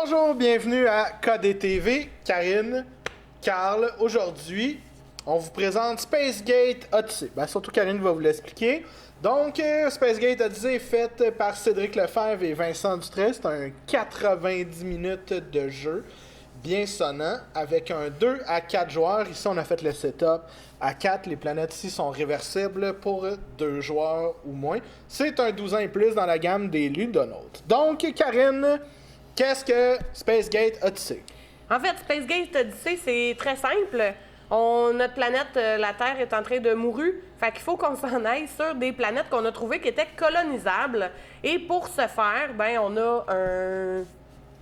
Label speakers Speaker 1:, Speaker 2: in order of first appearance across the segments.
Speaker 1: Bonjour, bienvenue à KDTV, Karine, Carl. Aujourd'hui, on vous présente Spacegate Odyssey. Surtout Karine va vous l'expliquer. Donc, Spacegate Odyssey est fait par Cédric Lefebvre et Vincent Dutray. C'est un 90 minutes de jeu, bien sonnant, avec un 2 à 4 joueurs. Ici, on a fait le setup à 4. Les planètes ici sont réversibles pour 2 joueurs ou moins. C'est un 12 ans et plus dans la gamme des Ludonautes. Donc, Karine, qu'est-ce que Spacegate Odyssey?
Speaker 2: En fait, Spacegate Odyssey, c'est très simple. Notre planète, la Terre, est en train de mourir. Fait qu'il faut qu'on s'en aille sur des planètes qu'on a trouvées qui étaient colonisables. Et pour ce faire, on a une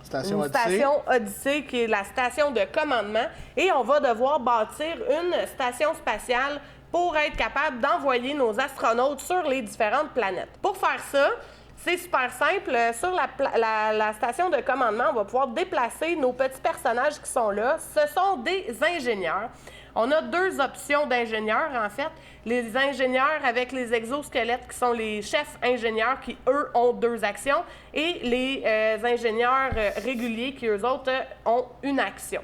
Speaker 2: station Odyssey qui est la station de commandement. Et on va devoir bâtir une station spatiale pour être capable d'envoyer nos astronautes sur les différentes planètes. Pour faire ça, c'est super simple. Sur la station de commandement, on va pouvoir déplacer nos petits personnages qui sont là. Ce sont des ingénieurs. On a 2 options d'ingénieurs, en fait. Les ingénieurs avec les exosquelettes, qui sont les chefs ingénieurs, qui, eux, ont 2 actions. Et les ingénieurs réguliers, qui, eux autres, ont une action.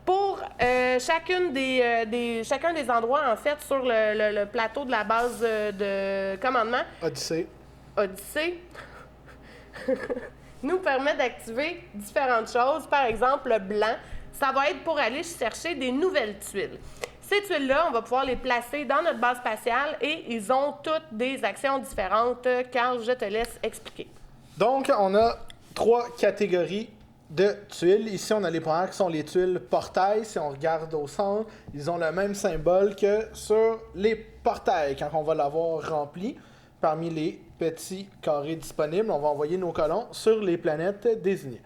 Speaker 2: Pour chacun des endroits, en fait, sur le plateau de la base de commandement... Odyssey nous permet d'activer différentes choses. Par exemple, le blanc, ça va être pour aller chercher des nouvelles tuiles. Ces tuiles-là, on va pouvoir les placer dans notre base spatiale et ils ont toutes des actions différentes. Carl, je te laisse expliquer.
Speaker 1: Donc, on a 3 catégories de tuiles. Ici, on a les premières qui sont les tuiles portails. Si on regarde au centre, ils ont le même symbole que sur les portails quand on va l'avoir rempli. Parmi les petits carrés disponibles, on va envoyer nos colons sur les planètes désignées.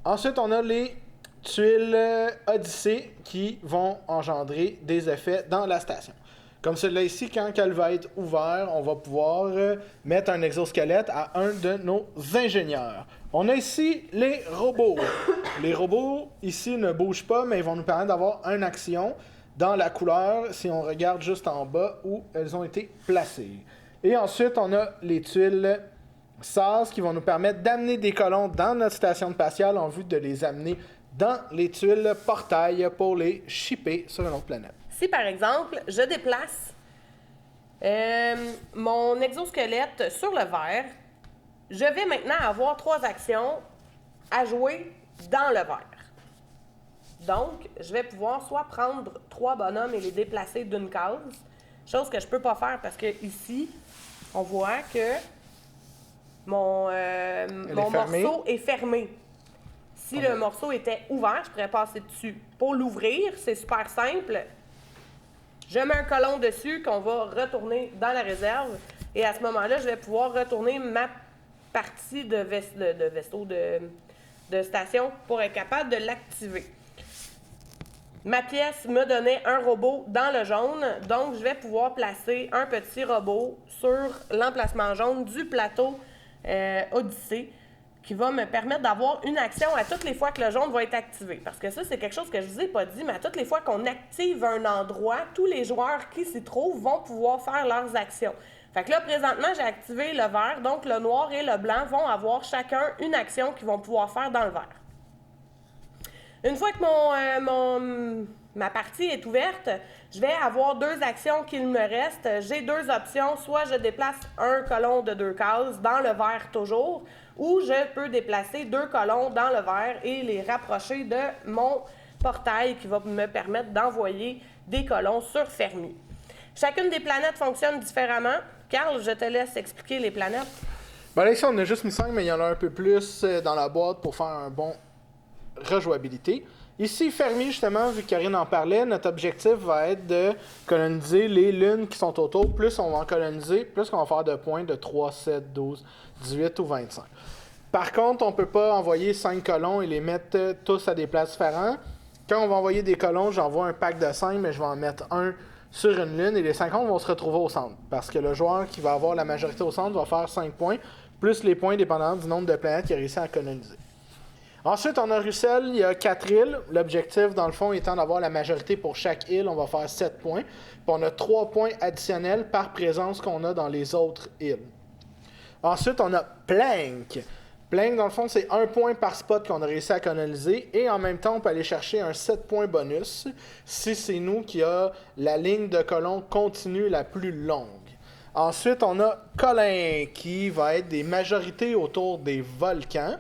Speaker 1: Ensuite, on a les tuiles Odyssey qui vont engendrer des effets dans la station. Comme celui-là ici, quand elle va être ouverte, on va pouvoir mettre un exosquelette à un de nos ingénieurs. On a ici les robots. Les robots ici ne bougent pas, mais ils vont nous permettre d'avoir une action dans la couleur si on regarde juste en bas où elles ont été placées. Et ensuite, on a les tuiles SAS qui vont nous permettre d'amener des colons dans notre station spatiale en vue de les amener dans les tuiles portail pour les shipper sur une autre planète.
Speaker 2: Si, par exemple, je déplace mon exosquelette sur le vert, je vais maintenant avoir 3 actions à jouer dans le vert. Donc, je vais pouvoir soit prendre 3 bonhommes et les déplacer d'une case, chose que je peux pas faire parce que ici, on voit que mon morceau est fermé. Si le morceau était ouvert, je pourrais passer dessus. Pour l'ouvrir, c'est super simple. Je mets un colon dessus qu'on va retourner dans la réserve. Et à ce moment-là, je vais pouvoir retourner ma partie de vaisseau de station pour être capable de l'activer. Ma pièce me donnait un robot dans le jaune, donc je vais pouvoir placer un petit robot sur l'emplacement jaune du plateau Odyssey qui va me permettre d'avoir une action à toutes les fois que le jaune va être activé. Parce que ça, c'est quelque chose que je ne vous ai pas dit, mais à toutes les fois qu'on active un endroit, tous les joueurs qui s'y trouvent vont pouvoir faire leurs actions. Fait que là, présentement, j'ai activé le vert, donc le noir et le blanc vont avoir chacun une action qu'ils vont pouvoir faire dans le vert. Une fois que ma partie est ouverte, je vais avoir 2 actions qu'il me reste. J'ai 2 options. Soit je déplace un colon de 2 cases dans le vert toujours, ou je peux déplacer 2 colons dans le vert et les rapprocher de mon portail qui va me permettre d'envoyer des colons sur Fermi. Chacune des planètes fonctionne différemment. Carl, je te laisse expliquer les planètes.
Speaker 1: Là, ici, on a juste mis 5, mais il y en a un peu plus dans la boîte pour faire un bon rejouabilité. Ici, Fermi, justement, vu que Karine en parlait, notre objectif va être de coloniser les lunes qui sont autour. Plus on va en coloniser, plus on va faire de points de 3, 7, 12, 18 ou 25. Par contre, on ne peut pas envoyer 5 colons et les mettre tous à des places différentes. Quand on va envoyer des colons, j'envoie un pack de 5, mais je vais en mettre un sur une lune et les 5 autres vont se retrouver au centre. Parce que le joueur qui va avoir la majorité au centre va faire 5 points, plus les points dépendant du nombre de planètes qu'il a réussi à coloniser. Ensuite, on a Russell, il y a 4 îles. L'objectif, dans le fond, étant d'avoir la majorité pour chaque île, on va faire 7 points. Puis on a 3 points additionnels par présence qu'on a dans les autres îles. Ensuite, on a Planck. Blank, dans le fond, c'est 1 point par spot qu'on a réussi à coloniser. Et en même temps, on peut aller chercher un 7 points bonus si c'est nous qui a la ligne de colon continue la plus longue. Ensuite, on a Colin, qui va être des majorités autour des volcans.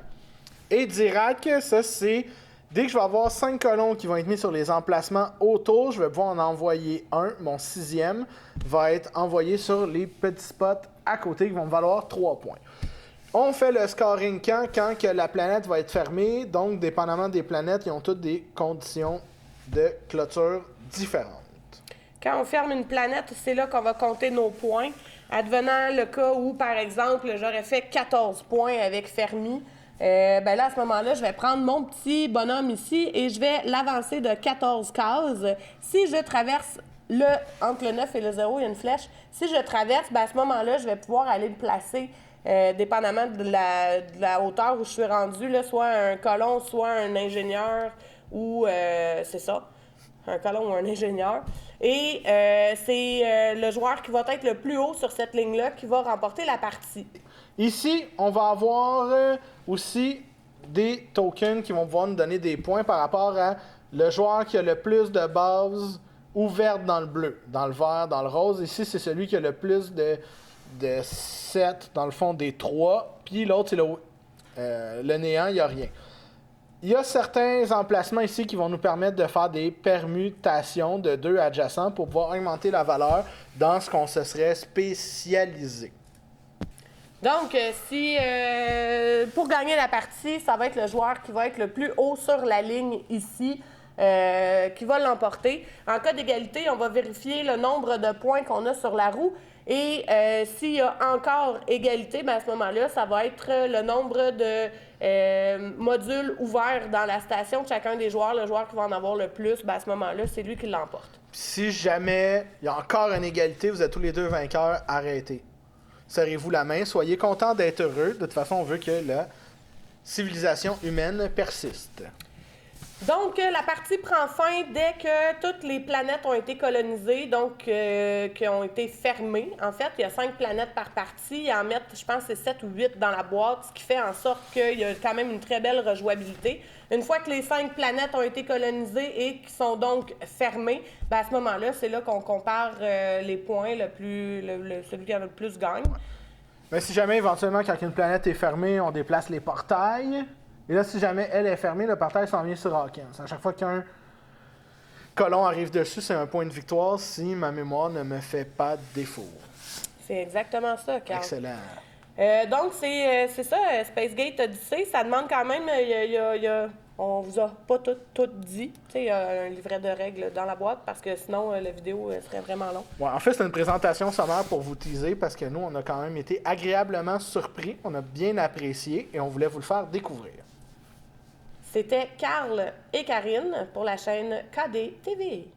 Speaker 1: Et Dirac, ça c'est... Dès que je vais avoir 5 colons qui vont être mis sur les emplacements autour, je vais pouvoir en envoyer un. Mon 6e va être envoyé sur les petits spots à côté qui vont me valoir 3 points. On fait le scoring quand que la planète va être fermée. Donc, dépendamment des planètes, ils ont toutes des conditions de clôture différentes.
Speaker 2: Quand on ferme une planète, c'est là qu'on va compter nos points. Advenant le cas où, par exemple, j'aurais fait 14 points avec Fermi, ben là, à ce moment-là, je vais prendre mon petit bonhomme ici et je vais l'avancer de 14 cases. Si je traverse entre le 9 et le 0, il y a une flèche. Si je traverse, ben à ce moment-là, je vais pouvoir aller le placer, dépendamment de la hauteur où je suis rendu, là, soit un colon, soit un ingénieur, ou c'est ça, un colon ou un ingénieur. Et c'est le joueur qui va être le plus haut sur cette ligne-là qui va remporter la partie.
Speaker 1: Ici, on va avoir aussi des tokens qui vont pouvoir nous donner des points par rapport à le joueur qui a le plus de bases ouvertes dans le bleu, dans le vert, dans le rose. Ici, c'est celui qui a le plus de 7, dans le fond, des 3. Puis l'autre, c'est le néant, il n'y a rien. Il y a certains emplacements ici qui vont nous permettre de faire des permutations de 2 adjacents pour pouvoir augmenter la valeur dans ce qu'on se serait spécialisé.
Speaker 2: Donc, pour gagner la partie, ça va être le joueur qui va être le plus haut sur la ligne ici, qui va l'emporter. En cas d'égalité, on va vérifier le nombre de points qu'on a sur la roue. Et s'il y a encore égalité, ben à ce moment-là, ça va être le nombre de modules ouverts dans la station de chacun des joueurs. Le joueur qui va en avoir le plus, ben à ce moment-là, c'est lui qui l'emporte.
Speaker 1: Si jamais il y a encore une égalité, vous êtes tous les deux vainqueurs, arrêtez. Serrez-vous la main, soyez contents d'être heureux. De toute façon, on veut que la civilisation humaine persiste.
Speaker 2: Donc, la partie prend fin dès que toutes les planètes ont été colonisées, donc qui ont été fermées. En fait, il y a 5 planètes par partie. Ils en mettent, je pense, c'est 7 ou 8 dans la boîte, ce qui fait en sorte qu'il y a quand même une très belle rejouabilité. Une fois que les 5 planètes ont été colonisées et qui sont donc fermées, ben à ce moment-là, c'est là qu'on compare les points, celui qui en a le plus gagne.
Speaker 1: Mais si jamais, éventuellement, quand une planète est fermée, on déplace les portails. Et là, si jamais elle est fermée, le portail s'en vient sur Hawkins. À chaque fois qu'un colon arrive dessus, c'est un point de victoire si ma mémoire ne me fait pas défaut.
Speaker 2: C'est exactement ça, Carl.
Speaker 1: Excellent.
Speaker 2: Donc, c'est ça, Spacegate Odyssey. Ça demande quand même, on vous a pas tout dit. Il y a un livret de règles dans la boîte parce que sinon, la vidéo serait vraiment longue.
Speaker 1: Ouais, en fait, c'est une présentation sommaire pour vous teaser parce que nous, on a quand même été agréablement surpris. On a bien apprécié et on voulait vous le faire découvrir.
Speaker 2: C'était Carl et Karine pour la chaîne KD TV.